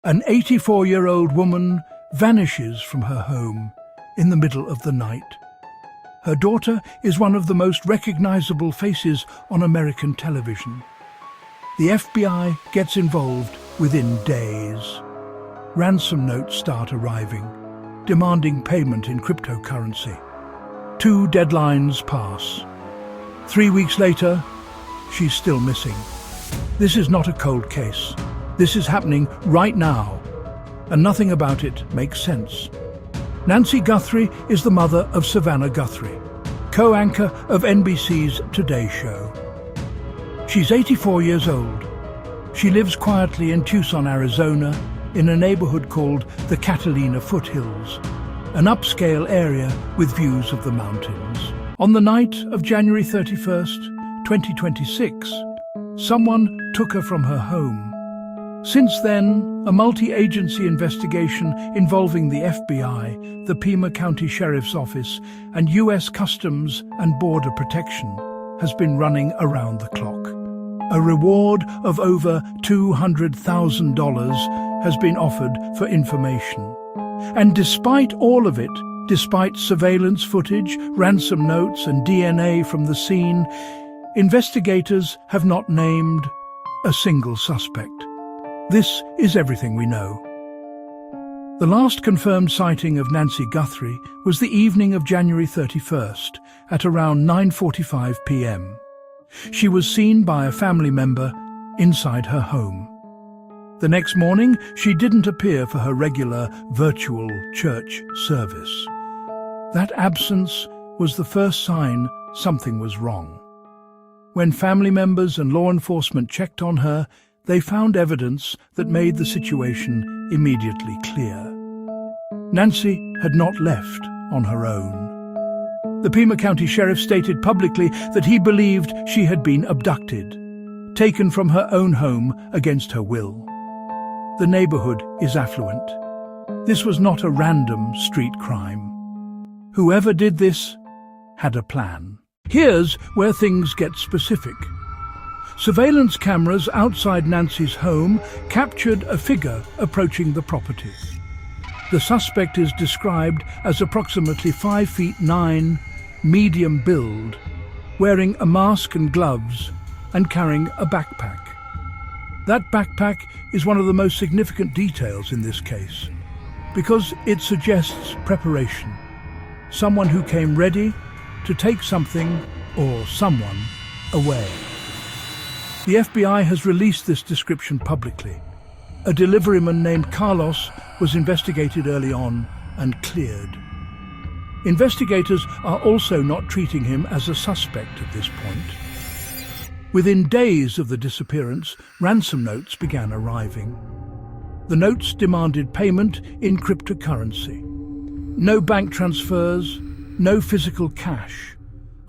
An 84-year-old woman vanishes from her home in the middle of the night. Her daughter is one of the most recognizable faces on American television. The FBI gets involved within days. Ransom notes start arriving, demanding payment in cryptocurrency. 2 deadlines pass. 3 weeks later, she's still missing. This is not a cold case. This is happening right now, and nothing about it makes sense. Nancy Guthrie is the mother of Savannah Guthrie, co-anchor of NBC's Today Show. She's 84 years old. She lives quietly in Tucson, Arizona, in a neighborhood called the Catalina Foothills, an upscale area with views of the mountains. On the night of January 31st, 2026, someone took her from her home. Since then, a multi-agency investigation involving the FBI, the Pima County Sheriff's Office, and U.S. Customs and Border Protection has been running around the clock. A reward of over $200,000 has been offered for information. And despite all of it, despite surveillance footage, ransom notes, and DNA from the scene, investigators have not named a single suspect. This is everything we know. The last confirmed sighting of Nancy Guthrie was the evening of January 31st at around 9:45 p.m. She was seen by a family member inside her home. The next morning, she didn't appear for her regular virtual church service. That absence was the first sign something was wrong. When family members and law enforcement checked on her, they found evidence that made the situation immediately clear. Nancy had not left on her own. The Pima County Sheriff stated publicly that he believed she had been abducted, taken from her own home against her will. The neighborhood is affluent. This was not a random street crime. Whoever did this had a plan. Here's where things get specific. Surveillance cameras outside Nancy's home captured a figure approaching the property. The suspect is described as approximately 5'9", medium build, wearing a mask and gloves, and carrying a backpack. That backpack is one of the most significant details in this case, because it suggests preparation. Someone who came ready to take something or someone away. The FBI has released this description publicly. A deliveryman named Carlos was investigated early on and cleared. Investigators are also not treating him as a suspect at this point. Within days of the disappearance, ransom notes began arriving. The notes demanded payment in cryptocurrency. No bank transfers, no physical cash,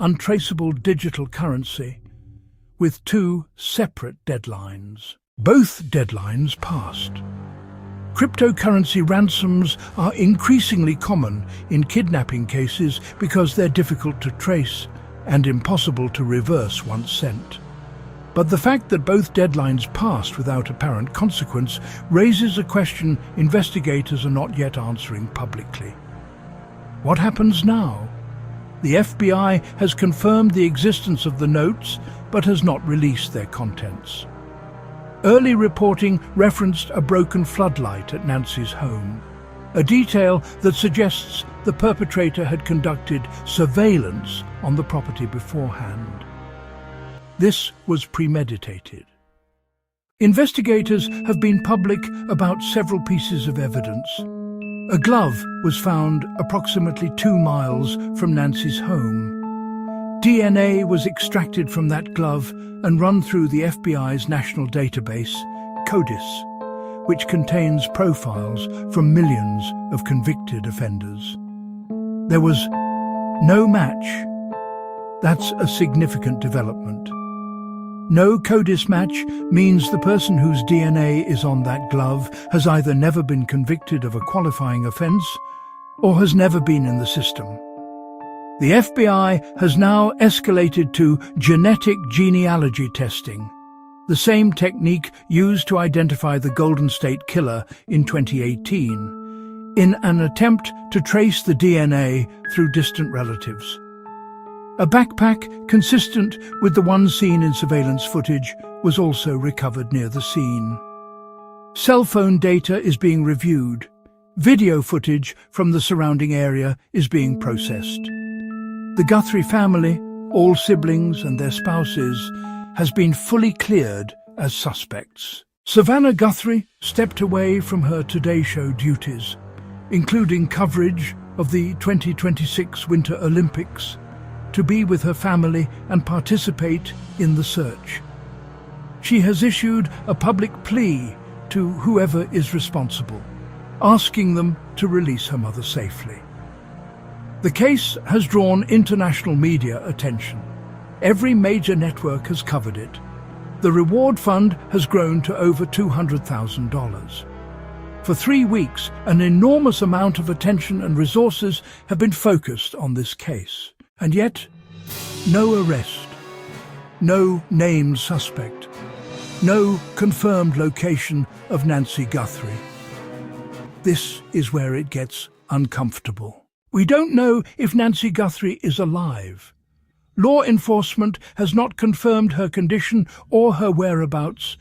untraceable digital currency, with 2 separate deadlines. Both deadlines passed. Cryptocurrency ransoms are increasingly common in kidnapping cases because they're difficult to trace and impossible to reverse once sent. But the fact that both deadlines passed without apparent consequence raises a question investigators are not yet answering publicly. What happens now? The FBI has confirmed the existence of the notes, but has not released their contents. Early reporting referenced a broken floodlight at Nancy's home, a detail that suggests the perpetrator had conducted surveillance on the property beforehand. This was premeditated. Investigators have been public about several pieces of evidence. A glove was found approximately 2 miles from Nancy's home. DNA was extracted from that glove and run through the FBI's national database, CODIS, which contains profiles from millions of convicted offenders. There was no match. That's a significant development. No CODIS match means the person whose DNA is on that glove has either never been convicted of a qualifying offense or has never been in the system. The FBI has now escalated to genetic genealogy testing, the same technique used to identify the Golden State Killer in 2018, in an attempt to trace the DNA through distant relatives. A backpack consistent with the one seen in surveillance footage was also recovered near the scene. Cell phone data is being reviewed. Video footage from the surrounding area is being processed. The Guthrie family, all siblings and their spouses, has been fully cleared as suspects. Savannah Guthrie stepped away from her Today Show duties, including coverage of the 2026 Winter Olympics, to be with her family and participate in the search. She has issued a public plea to whoever is responsible, asking them to release her mother safely. The case has drawn international media attention. Every major network has covered it. The reward fund has grown to over $200,000. For 3 weeks, an enormous amount of attention and resources have been focused on this case. And yet, no arrest, no named suspect, no confirmed location of Nancy Guthrie. This is where it gets uncomfortable. We don't know if Nancy Guthrie is alive. Law enforcement has not confirmed her condition or her whereabouts.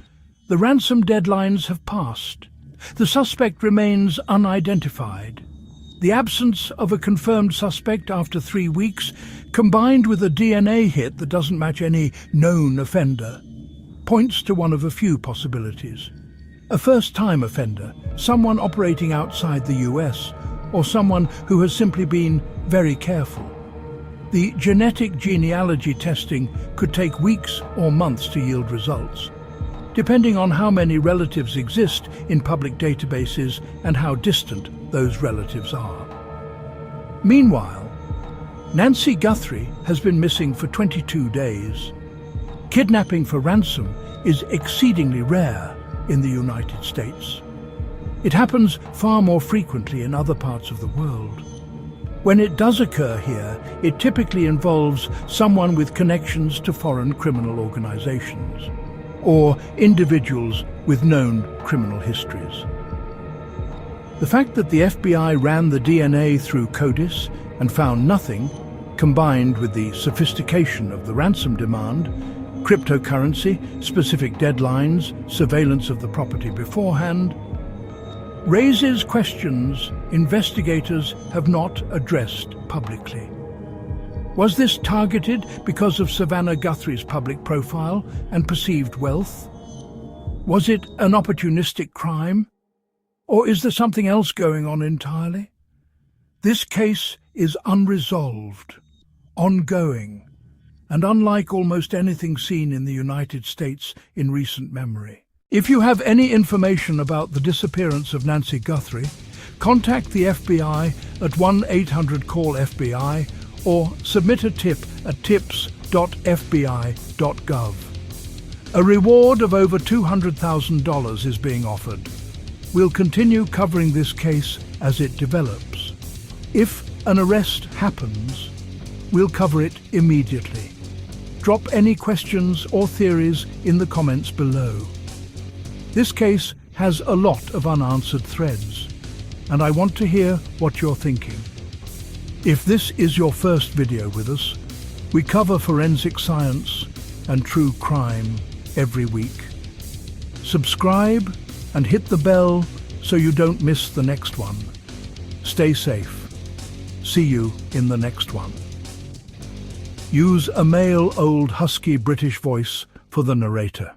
The ransom deadlines have passed. The suspect remains unidentified. The absence of a confirmed suspect after 3 weeks, combined with a DNA hit that doesn't match any known offender, points to one of a few possibilities. A first-time offender, someone operating outside the US, or someone who has simply been very careful. The genetic genealogy testing could take weeks or months to yield results, depending on how many relatives exist in public databases and how distant those relatives are. Meanwhile, Nancy Guthrie has been missing for 22 days. Kidnapping for ransom is exceedingly rare in the United States. It happens far more frequently in other parts of the world. When it does occur here, it typically involves someone with connections to foreign criminal organizations, or individuals with known criminal histories. The fact that the FBI ran the DNA through CODIS and found nothing, combined with the sophistication of the ransom demand, cryptocurrency, specific deadlines, surveillance of the property beforehand, raises questions investigators have not addressed publicly. Was this targeted because of Savannah Guthrie's public profile and perceived wealth? Was it an opportunistic crime? Or is there something else going on entirely? This case is unresolved, ongoing, and unlike almost anything seen in the United States in recent memory. If you have any information about the disappearance of Nancy Guthrie, contact the FBI at 1-800-CALL-FBI or submit a tip at tips.fbi.gov. A reward of over $200,000 is being offered. We'll continue covering this case as it develops. If an arrest happens, we'll cover it immediately. Drop any questions or theories in the comments below. This case has a lot of unanswered threads, and I want to hear what you're thinking. If this is your first video with us, we cover forensic science and true crime every week. Subscribe and hit the bell so you don't miss the next one. Stay safe. See you in the next one. Use a male old husky British voice for the narrator.